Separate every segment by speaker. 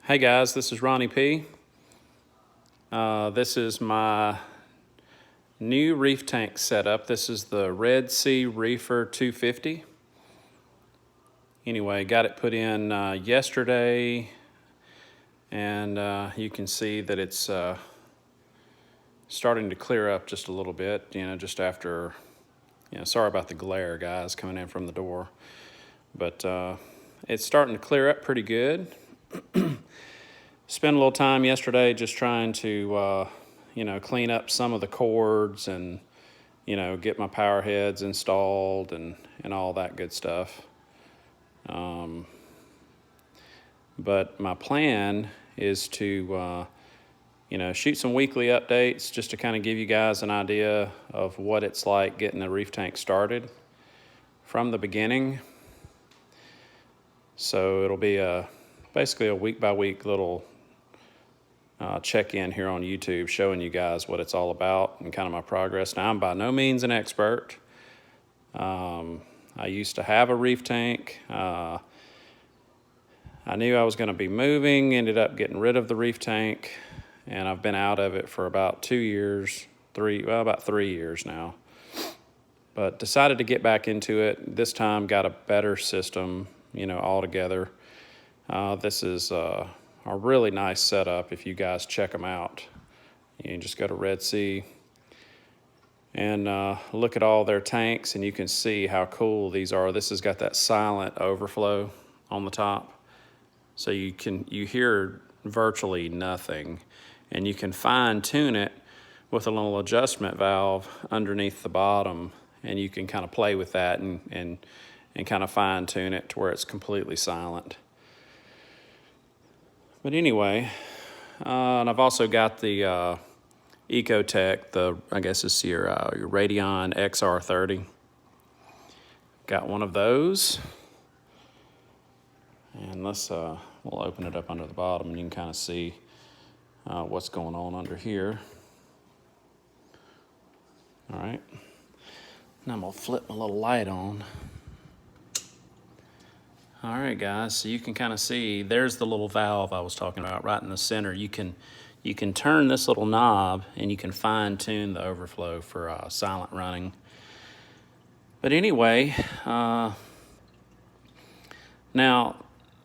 Speaker 1: Hey guys, this is Ronnie P. This is my new reef tank setup. This is the Red Sea Reefer 250. Anyway, got it put in yesterday, and you can see that it's starting to clear up just a little bit, just after, sorry about the glare, guys, coming in from the door. But it's starting to clear up pretty good. Spent a little time yesterday just trying to, clean up some of the cords and, get my power heads installed and all that good stuff. But my plan is to, shoot some weekly updates just to kind of give you guys an idea of what it's like getting the reef tank started from the beginning. So it'll be basically a week-by-week little check-in here on YouTube showing you guys what it's all about and kind of my progress. Now, I'm by no means an expert. I used to have a reef tank. I knew I was going to be moving, ended up getting rid of the reef tank, and I've been out of it for about 2 years, about 3 years now. But decided to get back into it. This time got a better system, altogether. This is a really nice setup if you guys check them out. You can just go to Red Sea and look at all their tanks, and you can see how cool these are. This has got that silent overflow on the top, so you hear virtually nothing, and you can fine tune it with a little adjustment valve underneath the bottom, and you can kind of play with that and kind of fine tune it to where it's completely silent. But anyway, and I've also got the EcoTech, I guess it's your Radion XR30. Got one of those. And we'll open it up under the bottom and you can kind of see what's going on under here. All right. Now I'm gonna flip my little light on. All right, guys, so you can kind of see there's the little valve I was talking about right in the center. You can turn this little knob and you can fine tune the overflow for silent running. But anyway, now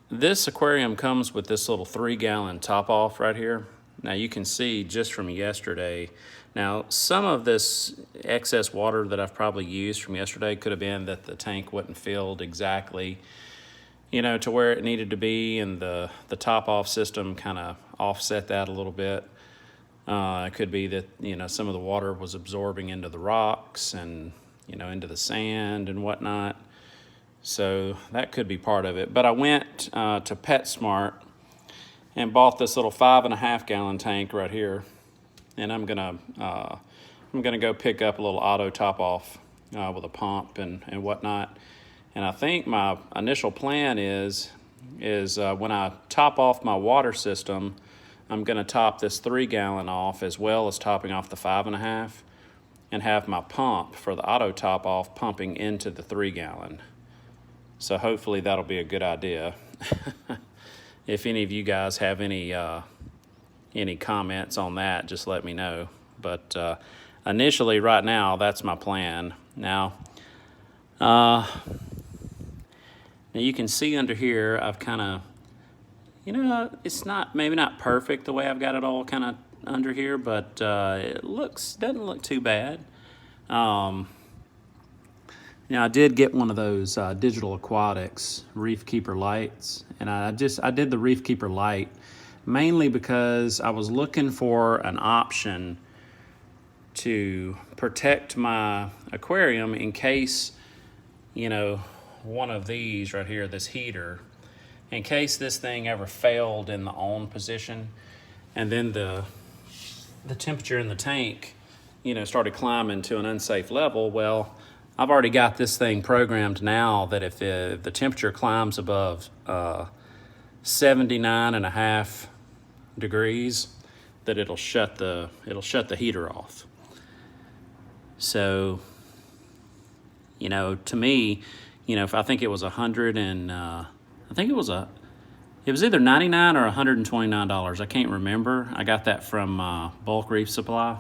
Speaker 1: this aquarium comes with this little 3-gallon top off right here. Now you can see just from yesterday, now some of this excess water that I've probably used from yesterday could have been that the tank wasn't filled exactly, to where it needed to be, and the top-off system kind of offset that a little bit. It could be that, some of the water was absorbing into the rocks and, into the sand and whatnot. So that could be part of it. But I went to PetSmart and bought this little 5.5-gallon tank right here. And I'm gonna go pick up a little auto top-off with a pump and whatnot. And I think my initial plan is when I top off my water system, I'm going to top this 3-gallon off as well as topping off the 5.5 and have my pump for the auto top off pumping into the 3-gallon. So hopefully that'll be a good idea. If any of you guys have any comments on that, just let me know. But initially right now, that's my plan. Now you can see under here, I've kind of, it's maybe not perfect the way I've got it all kind of under here, but it doesn't look too bad. I did get one of those Digital Aquatics Reefkeeper Lites, and I did the Reefkeeper Lite mainly because I was looking for an option to protect my aquarium in case, one of these right here, this heater, in case this thing ever failed in the on position and then the temperature in the tank, started climbing to an unsafe level. Well, I've already got this thing programmed now that if the temperature climbs above 79.5 degrees, that it'll shut the heater off. So, to me, if I think it was 100 and it It was either $99 or $129. I can't remember. I got that from Bulk Reef Supply.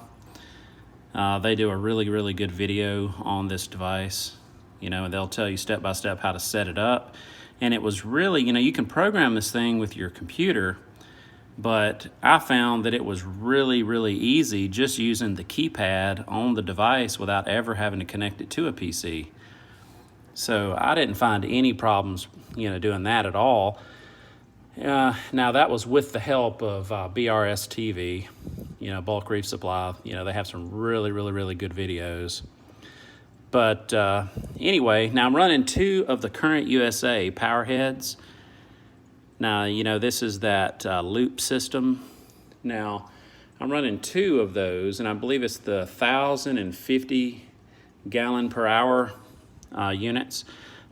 Speaker 1: They do a really good video on this device. You know, and they'll tell you step by step how to set it up. And it was really, you know, you can program this thing with your computer, but I found that it was really easy just using the keypad on the device without ever having to connect it to a PC. So I didn't find any problems, you know, doing that at all. Now that was with the help of BRS TV, you know, Bulk Reef Supply. You know, they have some really good videos. But anyway, now I'm running 2 of the Current USA power heads. Now, you know, this is that loop system. Now, I'm running 2 of those, and I believe it's the 1,050 gallon per hour units.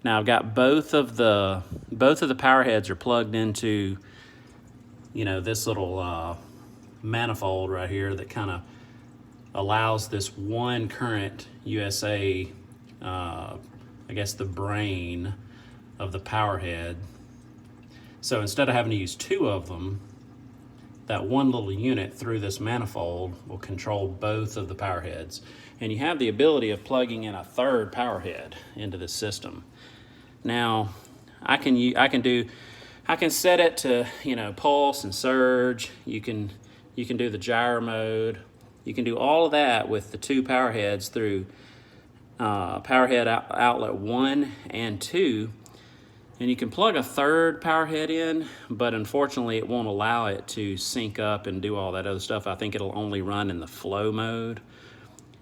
Speaker 1: Now, I've got both of the power heads are plugged into, you know, this little manifold right here that kind of allows this one Current USA, I guess the brain of the power head. So instead of having to use 2 of them, that one little unit through this manifold will control both of the power heads. And you have the ability of plugging in a 3rd power head into the system. Now, I can set it to, you know, pulse and surge. You can do the gyro mode. You can do all of that with the 2 power heads through power head outlet 1 and 2. And you can plug a 3rd power head in, but unfortunately it won't allow it to sync up and do all that other stuff. I think it'll only run in the flow mode.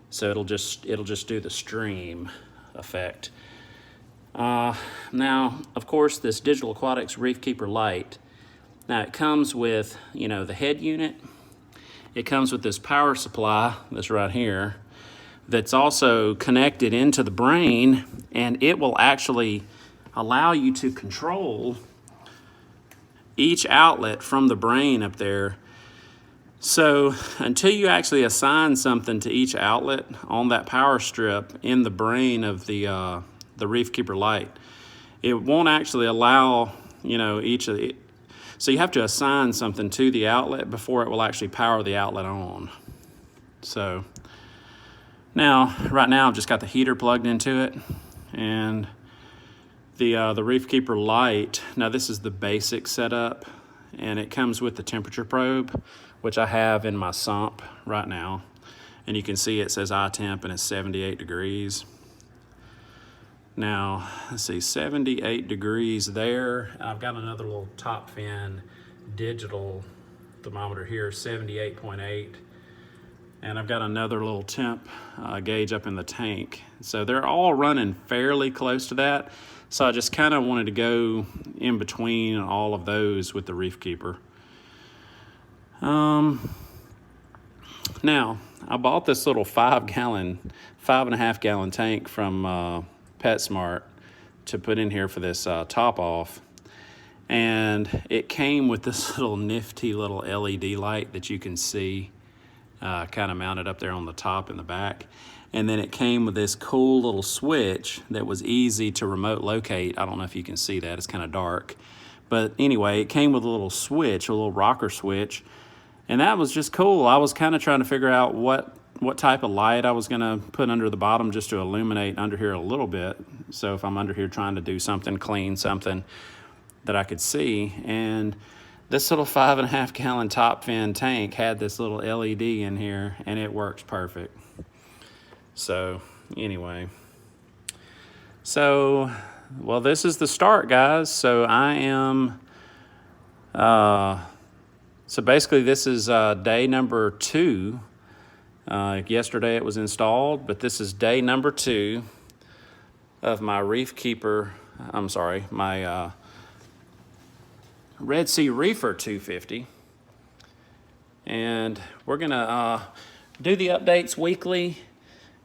Speaker 1: So it'll just do the stream effect. Now, of course, this Digital Aquatics Reefkeeper Lite. Now it comes with, you know, the head unit. It comes with this power supply that's right here that's also connected into the brain, and it will actually allow you to control each outlet from the brain up there. So until you actually assign something to each outlet on that power strip in the brain of the Reefkeeper Lite, it won't actually allow, you know, each of the, so you have to assign something to the outlet before it will actually power the outlet on. So now, right now I've just got the heater plugged into it, and the Reefkeeper Lite, now this is the basic setup, and it comes with the temperature probe, which I have in my sump right now. And you can see it says iTemp and it's 78 degrees. Now, let's see, 78 degrees there. I've got another little top fin digital thermometer here, 78.8. And I've got another little temp gauge up in the tank. So they're all running fairly close to that. So I just kind of wanted to go in between all of those with the Reefkeeper. Now, I bought this little 5.5 gallon tank from PetSmart to put in here for this top off. And it came with this little nifty little LED light that you can see kind of mounted up there on the top and the back. And then it came with this cool little switch that was easy to remote locate. I don't know if you can see that, it's kind of dark. But anyway, it came with a little switch, a little rocker switch. And that was just cool. I was kind of trying to figure out what type of light I was gonna put under the bottom just to illuminate under here a little bit. So if I'm under here trying to do something, clean something that I could see. And this little 5.5 gallon top fin tank had this little LED in here, and it works perfect. So anyway, well, this is the start, guys. So I am, so basically this is day number 2. Yesterday it was installed, but this is day number 2 of my my Red Sea Reefer 250. And we're gonna do the updates weekly.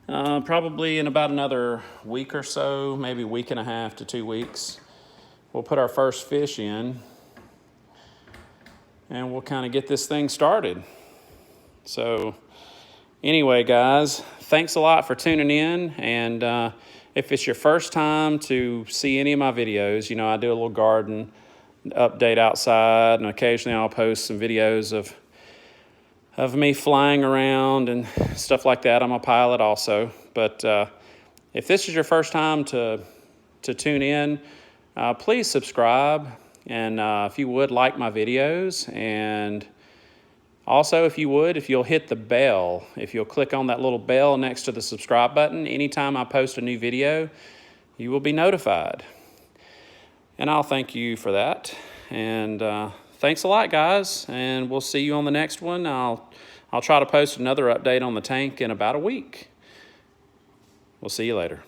Speaker 1: Probably in about another week or so, maybe a week and a half to 2 weeks, we'll put our first fish in, and we'll kind of get this thing started. So anyway, guys, thanks a lot for tuning in. And if it's your first time to see any of my videos, you know, I do a little garden update outside, and occasionally I'll post some videos of me flying around and stuff like that. I'm a pilot also. But if this is your first time to tune in, please subscribe, and if you would, like my videos. And also, if you'll hit the bell, if you'll click on that little bell next to the subscribe button, anytime I post a new video, you will be notified. And I'll thank you for that. And thanks a lot, guys. And we'll see you on the next one. I'll try to post another update on the tank in about a week. We'll see you later.